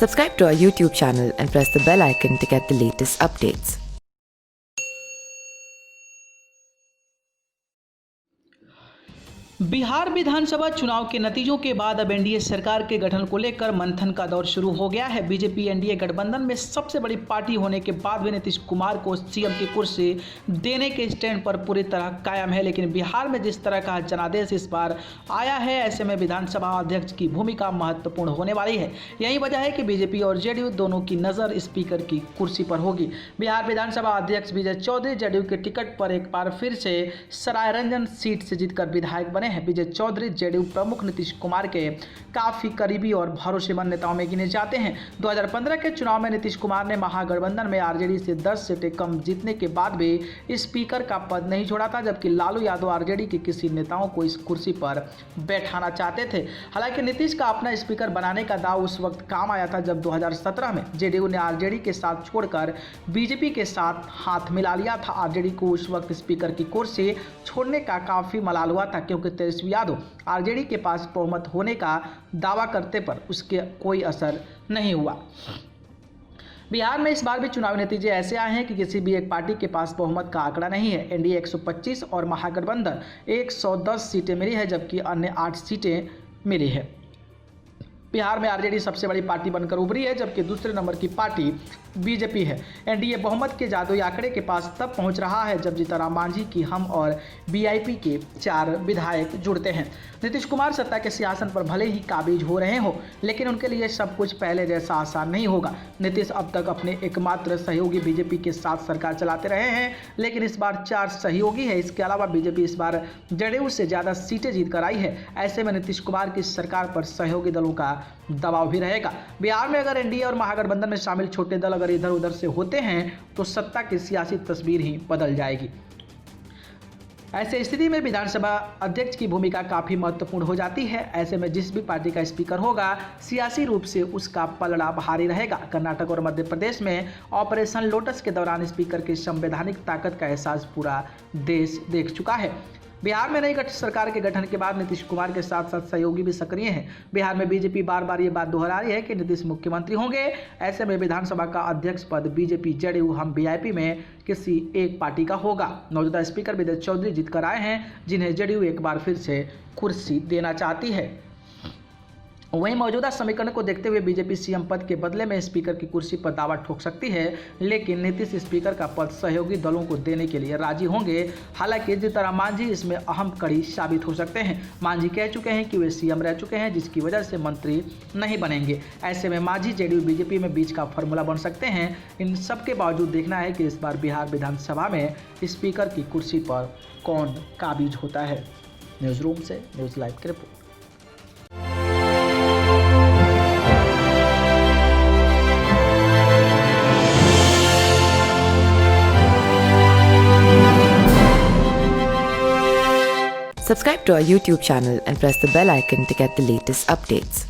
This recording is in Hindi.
Subscribe to our YouTube channel and press the bell icon to get the latest updates. Bihar विधानसभा चुनाव के नतीजों के बाद अब एनडीए सरकार के गठन को लेकर मंथन का दौर शुरू हो गया है। बीजेपी एनडीए गठबंधन में सबसे बड़ी पार्टी होने के बाद भी नीतीश कुमार को सीएम की कुर्सी देने के स्टैंड पर पूरी तरह कायम है। लेकिन बिहार में जिस तरह का जनादेश इस बार आया है, ऐसे में विधानसभा अध्यक्ष की भूमिका महत्वपूर्ण होने वाली है। यही वजह है कि बीजेपी और जेडीयू दोनों की नज़र स्पीकर की कुर्सी पर होगी। बिहार विधानसभा अध्यक्ष विजय चौधरी जेडीयू के टिकट पर एक बार फिर से सरायरंजन सीट से जीतकर विधायक बने हैं। विजय चौधरी जेडीयू प्रमुख नीतीश कुमार के काफी करीबी और भरोसेमंद नेताओं में गिने जाते हैं। 2015 के चुनाव में नीतीश कुमार ने महागठबंधन में आरजेडी से 10 सीटें कम जीतने के बाद भी स्पीकर का पद नहीं छोड़ा था, जबकि लालू यादव आरजेडी के किसी नेताओं को इस कुर्सी पर बैठाना चाहते थे। हालांकि नीतीश का अपना स्पीकर बनाने का दाव उस वक्त काम आया था जब 2017 में जेडीयू ने आरजेडी के साथ छोड़कर बीजेपी के साथ हाथ मिला लिया था। आरजेडी को उस वक्त स्पीकर की कुर्सी छोड़ने का काफी मलाल हुआ था, क्योंकि तेजस्वी यादव आरजेडी के पास बहुमत होने का दावा करते पर उसके कोई असर नहीं हुआ। बिहार में इस बार भी चुनावी नतीजे ऐसे आए हैं कि किसी भी एक पार्टी के पास बहुमत का आंकड़ा नहीं है। एनडीए 125 और महागठबंधन 110 सीटें मिली है, जबकि अन्य 8 सीटें मिली है। बिहार में आरजेडी सबसे बड़ी पार्टी बनकर उभरी है, जबकि दूसरे नंबर की पार्टी बीजेपी है। एनडीए बहुमत के जादुई आंकड़े के पास तब पहुंच रहा है जब जीतनराम मांझी की हम और बीआईपी के 4 विधायक जुड़ते हैं। नीतीश कुमार सत्ता के सिंहासन पर भले ही काबिज हो रहे हो, लेकिन उनके लिए सब कुछ पहले जैसा आसान नहीं होगा। नीतीश अब तक अपने एकमात्र सहयोगी बीजेपी के साथ सरकार चलाते रहे हैं, लेकिन इस बार 4 सहयोगी है। इसके अलावा बीजेपी इस बार जेडीयू से ज़्यादा सीटें जीत कर आई है। ऐसे में नीतीश कुमार की सरकार पर सहयोगी दलों का दबाव भी रहेगा। बिहार में अगर एनडीए और महागठबंधन में शामिल छोटे दल अगर इधर उधर से होते हैं तो सत्ता की सियासी तस्वीर ही बदल जाएगी। ऐसे स्थिति में विधानसभा अध्यक्ष की भूमिका काफ़ी महत्वपूर्ण हो जाती है। ऐसे में जिस भी पार्टी का स्पीकर होगा, सियासी रूप से उसका पलड़ा भारी रहेगा। कर्नाटक और मध्य प्रदेश में ऑपरेशन लोटस के दौरान स्पीकर की संवैधानिक ताकत का एहसास पूरा देश देख चुका है। बिहार में नई सरकार के गठन के बाद नीतीश कुमार के साथ साथ सहयोगी भी सक्रिय हैं। बिहार में बीजेपी बार बार ये बात दोहरा रही है कि नीतीश मुख्यमंत्री होंगे। ऐसे में विधानसभा का अध्यक्ष पद बीजेपी जेडीयू हम बीआईपी में किसी एक पार्टी का होगा। मौजूदा स्पीकर विजय चौधरी जीतकर आए हैं, जिन्हें जेडीयू एक बार फिर से कुर्सी देना चाहती है। वहीं मौजूदा समीकरण को देखते हुए बीजेपी सीएम पद के बदले में स्पीकर की कुर्सी पर दावा ठोक सकती है, लेकिन नीतीश स्पीकर का पद सहयोगी दलों को देने के लिए राजी होंगे। हालांकि जीतनराम मांझी इसमें अहम कड़ी साबित हो सकते हैं। मांझी कह चुके हैं कि वे सीएम रह चुके हैं, जिसकी वजह से मंत्री नहीं बनेंगे। ऐसे में मांझी जेडीयू बीजेपी में बीच का फॉर्मूला बन सकते हैं। इन सबके बावजूद देखना है कि इस बार बिहार विधानसभा में स्पीकर की कुर्सी पर कौन काबिज होता है। न्यूज़ रूम से न्यूज़ लाइव की report. Subscribe to our YouTube channel and press the bell icon to get the latest updates.